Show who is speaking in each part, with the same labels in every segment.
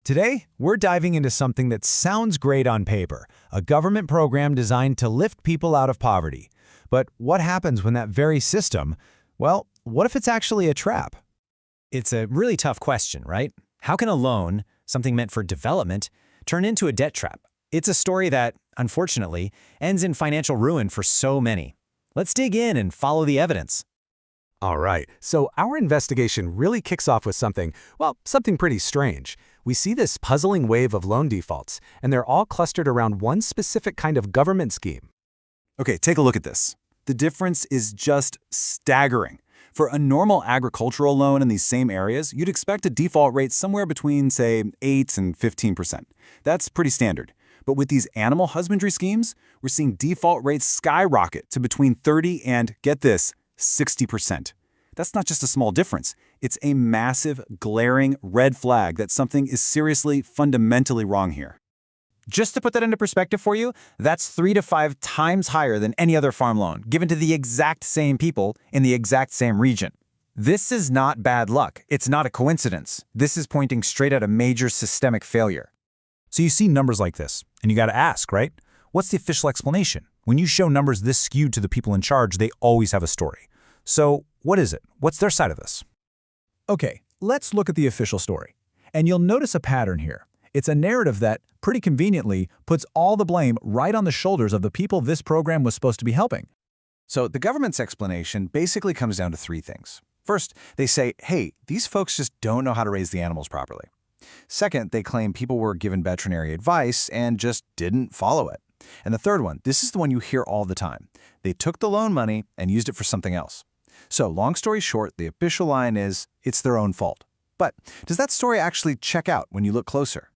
Speaker 1: Today, we're diving into something that sounds great on paper, a government program designed to lift people out of poverty. But what happens when that very system, well, what if it's actually a trap?
Speaker 2: It's a really tough question, right? How can a loan, something meant for development, turn into a debt trap? It's a story that, unfortunately, ends in financial ruin for so many. Let's dig in and follow the evidence.
Speaker 3: All right, so our investigation really kicks off with something pretty strange. We see this puzzling wave of loan defaults, and they're all clustered around one specific kind of government scheme.
Speaker 4: Okay, take a look at this. The difference is just staggering. For a normal agricultural loan in these same areas, you'd expect a default rate somewhere between, say, 8 and 15%. That's pretty standard. But with these animal husbandry schemes, we're seeing default rates skyrocket to between 30 and, get this, 60%. That's not just a small difference. It's a massive, glaring red flag that something is seriously, fundamentally wrong here.
Speaker 2: Just to put that into perspective for you, that's 3 to 5 times higher than any other farm loan, given to the exact same people in the exact same region. This is not bad luck. It's not a coincidence. This is pointing straight at a major systemic failure.
Speaker 5: So you see numbers like this, and you got to ask, right? What's the official explanation? When you show numbers this skewed to the people in charge, they always have a story. So what is it? What's their side of this?
Speaker 1: Okay, let's look at the official story. And you'll notice a pattern here. It's a narrative that, pretty conveniently, puts all the blame right on the shoulders of the people this program was supposed to be helping.
Speaker 6: So the government's explanation basically comes down to 3 things. First, they say, hey, these folks just don't know how to raise the animals properly. Second, they claim people were given veterinary advice and just didn't follow it. And the third one, this is the one you hear all the time. They took the loan money and used it for something else. So long story short, the official line is, it's their own fault. But does that story actually check out when you look closer?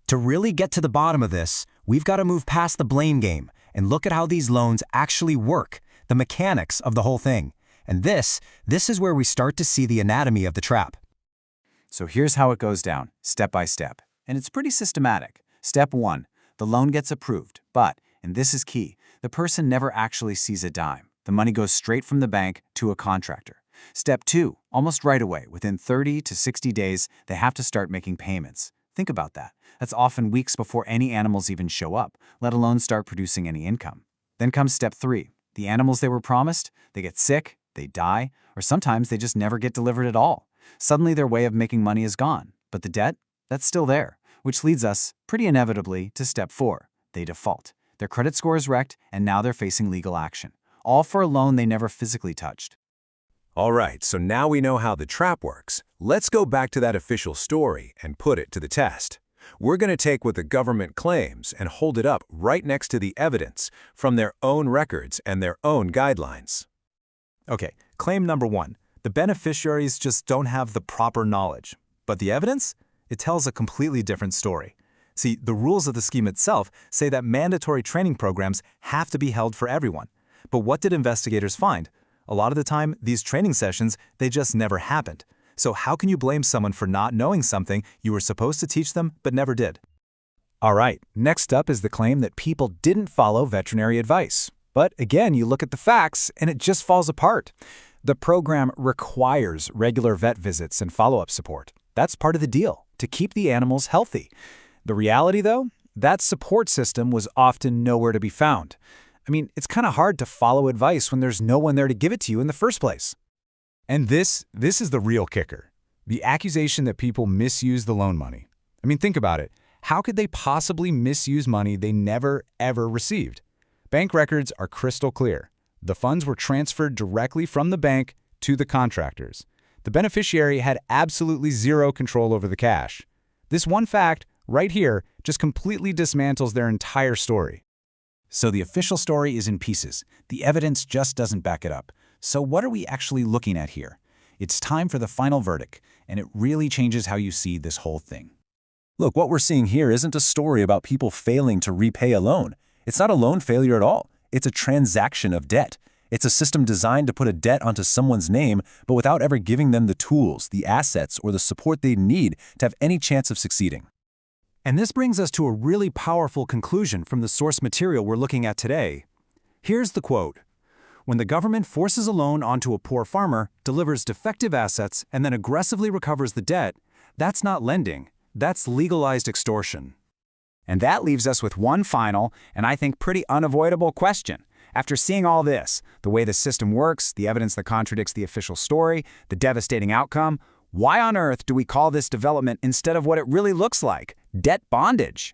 Speaker 2: To really get to the bottom of this, we've got to move past the blame game and look at how these loans actually work, the mechanics of the whole thing. And this is where we start to see the anatomy of the trap.
Speaker 4: So here's how it goes down, step by step. And it's pretty systematic. Step 1, the loan gets approved, but, and this is key, the person never actually sees a dime. The money goes straight from the bank to a contractor. Step 2, almost right away, within 30 to 60 days, they have to start making payments. Think about that. That's often weeks before any animals even show up, let alone start producing any income. Then comes step 3. The animals they were promised, they get sick, they die, or sometimes they just never get delivered at all. Suddenly their way of making money is gone, but the debt, that's still there, which leads us, pretty inevitably, to step 4. They default. Their credit score is wrecked, and now they're facing legal action. All for a loan they never physically touched.
Speaker 3: All right, so now we know how the trap works. Let's go back to that official story and put it to the test. We're going to take what the government claims and hold it up right next to the evidence from their own records and their own guidelines.
Speaker 5: Okay, claim number 1. The beneficiaries just don't have the proper knowledge. But the evidence? It tells a completely different story. See, the rules of the scheme itself say that mandatory training programs have to be held for everyone. But what did investigators find? A lot of the time, these training sessions, they just never happened. So how can you blame someone for not knowing something you were supposed to teach them but never did? All right, next up is the claim that people didn't follow veterinary advice. But again, you look at the facts and it just falls apart. The program requires regular vet visits and follow-up support. That's part of the deal, to keep the animals healthy. The reality, though, that support system was often nowhere to be found. I mean, it's kind of hard to follow advice when there's no one there to give it to you in the first place. And this is the real kicker. The accusation that people misuse the loan money. I mean, think about it. How could they possibly misuse money they never, ever received? Bank records are crystal clear. The funds were transferred directly from the bank to the contractors. The beneficiary had absolutely zero control over the cash. This one fact, right here, just completely dismantles their entire story.
Speaker 2: So the official story is in pieces. The evidence just doesn't back it up. So what are we actually looking at here? It's time for the final verdict, and it really changes how you see this whole thing.
Speaker 4: Look, what we're seeing here isn't a story about people failing to repay a loan. It's not a loan failure at all. It's a transaction of debt. It's a system designed to put a debt onto someone's name, but without ever giving them the tools, the assets, or the support they need to have any chance of succeeding.
Speaker 5: And this brings us to a really powerful conclusion from the source material we're looking at today. Here's the quote. When the government forces a loan onto a poor farmer, delivers defective assets, and then aggressively recovers the debt, that's not lending. That's legalized extortion.
Speaker 2: And that leaves us with one final, and I think pretty unavoidable question. After seeing all this, the way the system works, the evidence that contradicts the official story, the devastating outcome, why on earth do we call this development instead of what it really looks like, debt bondage?